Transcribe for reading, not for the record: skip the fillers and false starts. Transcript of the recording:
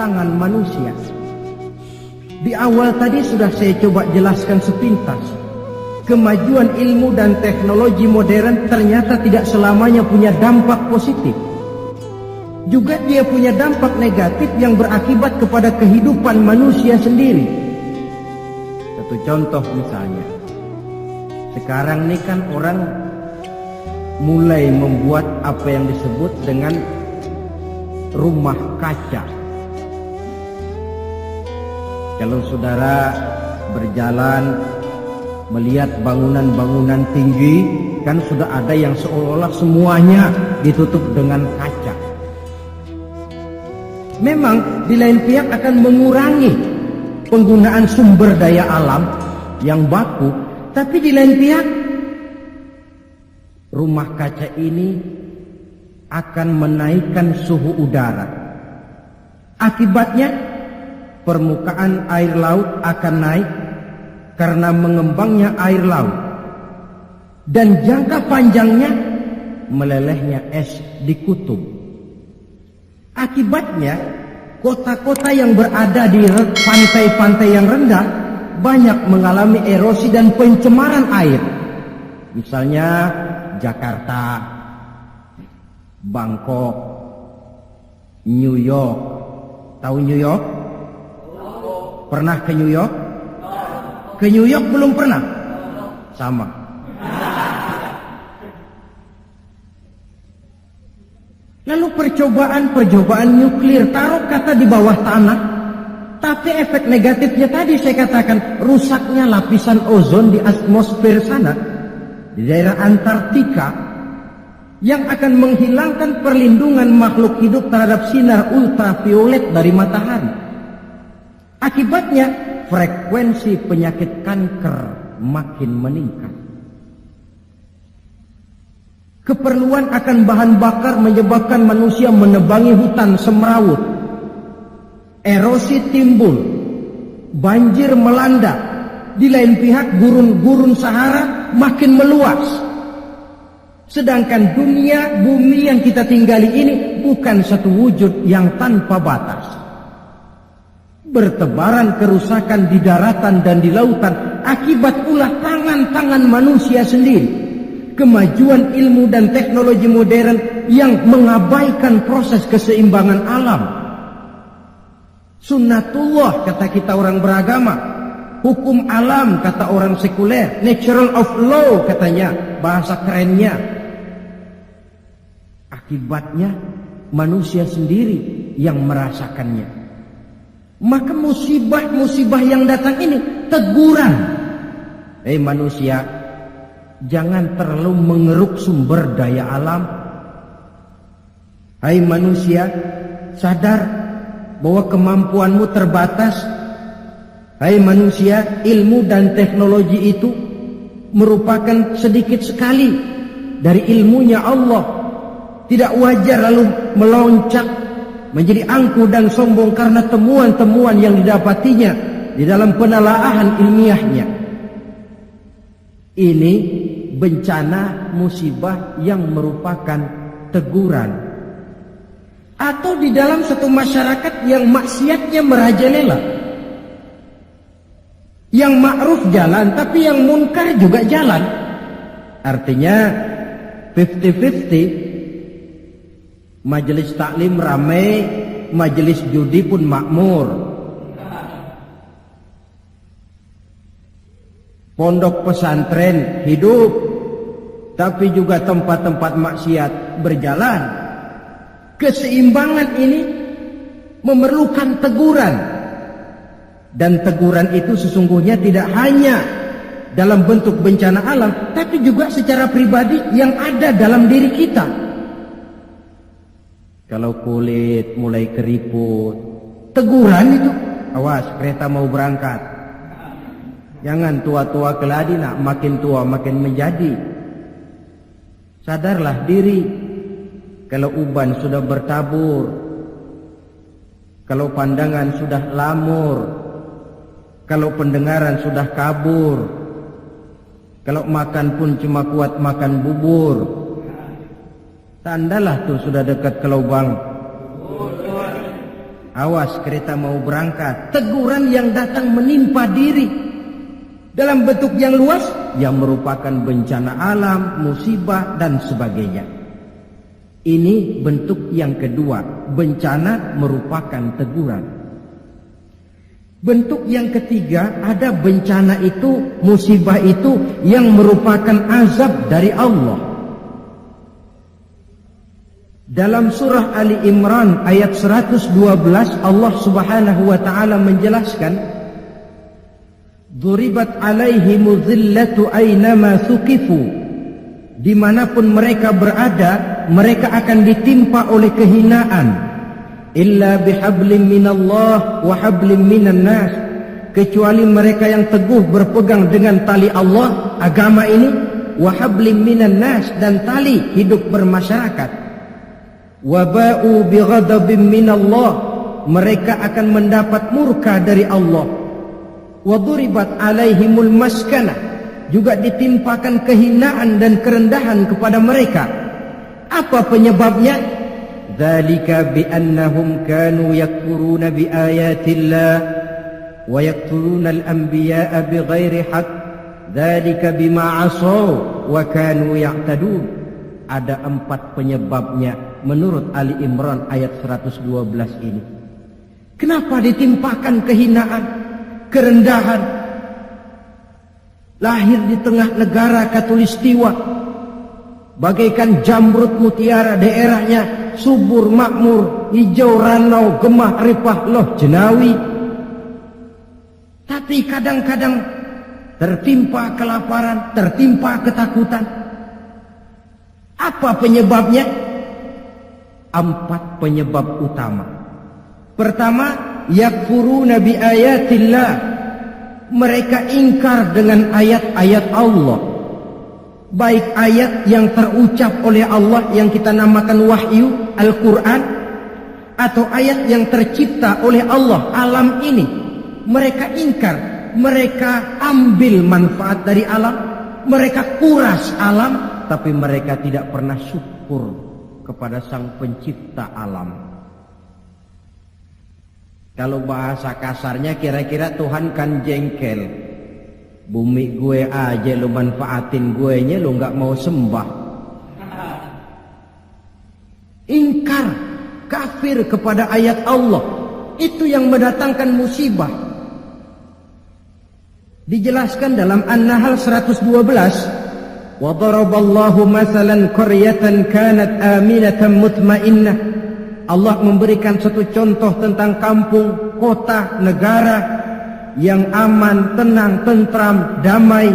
tangan manusia. Di awal tadi sudah saya coba jelaskan sepintas. Kemajuan ilmu dan teknologi modern ternyata tidak selamanya punya dampak positif. Juga dia punya dampak negatif yang berakibat kepada kehidupan manusia sendiri. Satu contoh misalnya, sekarang ini kan orang mulai membuat apa yang disebut dengan rumah kaca. Kalau saudara berjalan melihat bangunan-bangunan tinggi, kan sudah ada yang seolah-olah semuanya ditutup dengan kaca. Memang di lain pihak akan mengurangi penggunaan sumber daya alam yang baku, tapi di lain pihak rumah kaca ini akan menaikkan suhu udara. Akibatnya permukaan air laut akan naik karena mengembangnya air laut, dan jangka panjangnya melelehnya es di kutub. Akibatnya kota-kota yang berada di pantai-pantai yang rendah banyak mengalami erosi dan pencemaran air. Misalnya Jakarta, Bangkok, New York. Tahu New York? Pernah ke New York? Ke New York belum pernah? Sama. Lalu percobaan nuklir, taruh kata di bawah tanah, tapi efek negatifnya tadi saya katakan, rusaknya lapisan ozon di atmosfer sana, di daerah Antartika, yang akan menghilangkan perlindungan makhluk hidup terhadap sinar ultraviolet dari matahari. Akibatnya frekuensi penyakit kanker makin meningkat. Keperluan akan bahan bakar menyebabkan manusia menebangi hutan semrawut. Erosi timbul, banjir melanda. Di lain pihak gurun-gurun Sahara makin meluas. Sedangkan dunia, bumi yang kita tinggali ini bukan satu wujud yang tanpa batas. Bertebaran kerusakan di daratan dan di lautan akibat ulah tangan-tangan manusia sendiri. Kemajuan ilmu dan teknologi modern yang mengabaikan proses keseimbangan alam. Sunnatullah kata kita orang beragama, hukum alam kata orang sekuler, natural of law katanya bahasa kerennya. Akibatnya manusia sendiri yang merasakannya. Maka musibah-musibah yang datang ini teguran. Manusia, jangan terlalu mengeruk sumber daya alam. Hai manusia, sadar bahwa kemampuanmu terbatas. Hai manusia, ilmu dan teknologi itu merupakan sedikit sekali dari ilmunya Allah. Tidak wajar lalu meloncat menjadi angkuh dan sombong karena temuan-temuan yang didapatinya di dalam penelaahan ilmiahnya. Ini bencana musibah yang merupakan teguran. Atau di dalam satu masyarakat yang maksiatnya merajalela, yang ma'ruf jalan tapi yang munkar juga jalan. Artinya 50-50. Majelis taklim ramai, majelis judi pun makmur. Pondok pesantren hidup, tapi juga tempat-tempat maksiat berjalan. Keseimbangan ini memerlukan teguran. Dan teguran itu sesungguhnya tidak hanya dalam bentuk bencana alam, tapi juga secara pribadi yang ada dalam diri kita. Kalau kulit mulai keriput, teguran itu, awas kereta mau berangkat. Jangan tua-tua keladi nak, makin tua makin menjadi. Sadarlah diri. Kalau uban sudah bertabur, kalau pandangan sudah lamur, kalau pendengaran sudah kabur, kalau makan pun cuma kuat makan bubur, tandalah tuh sudah dekat ke lubang. awas kereta mau berangkat. Teguran yang datang menimpa diri dalam bentuk yang luas, yang merupakan bencana alam, musibah dan sebagainya. Ini bentuk yang kedua, bencana merupakan teguran. Bentuk yang ketiga, ada bencana itu, musibah itu yang merupakan azab dari Allah. Dalam surah Ali Imran ayat 112 Allah Subhanahu wa taala menjelaskan, "Duribat 'alaihimudz zillatu aynama thuqifu." Dimanapun mereka berada, mereka akan ditimpa oleh kehinaan. Illa bihablim minallah wa hablim minan nas. Kecuali mereka yang teguh berpegang dengan tali Allah, agama ini, wa hablim minan nas, dan tali hidup bermasyarakat. Waba'u bighadabim minallah, mereka akan mendapat murka dari Allah. Waduribat alaihimul maskanah, juga ditimpakan kehinaan dan kerendahan kepada mereka. Apa penyebabnya? Dzalika biannahum kanu yakfuruna biayatillah wa yaqtuluna al-anbiya'a bighairi haqq. Dzalika bima 'asaw wa kanu ya'tadun. Ada 4 penyebabnya menurut Ali Imran ayat 112 ini. Kenapa ditimpakan kehinaan, kerendahan? Lahir di tengah negara Katulistiwa, bagaikan jamrut mutiara, daerahnya subur makmur, hijau ranau, gemah ripah loh jenawi. Tapi kadang-kadang tertimpa kelaparan, tertimpa ketakutan. Apa penyebabnya? 4 penyebab utama. Pertama, yakfuruna bi ayatillah. Mereka ingkar dengan ayat-ayat Allah. Baik ayat yang terucap oleh Allah yang kita namakan wahyu, Al-Quran, atau ayat yang tercipta oleh Allah, alam ini. Mereka ingkar. Mereka ambil manfaat dari alam. Mereka kuras alam. Tapi mereka tidak pernah syukur kepada Sang Pencipta alam. Kalau bahasa kasarnya kira-kira Tuhan kan jengkel. Bumi gue aja lu manfaatin gue nya, lu gak mau sembah. Ingkar, kafir kepada ayat Allah. Itu yang mendatangkan musibah. Dijelaskan dalam An-Nahl 112. وَضَرَبَ اللَّهُ مَثَلًا قَرْيَةً كَانَتْ آمِنَةً مُطْمَئِنَّةً. Allah memberikan satu contoh tentang kampung, kota, negara yang aman, tenang, tentram, damai,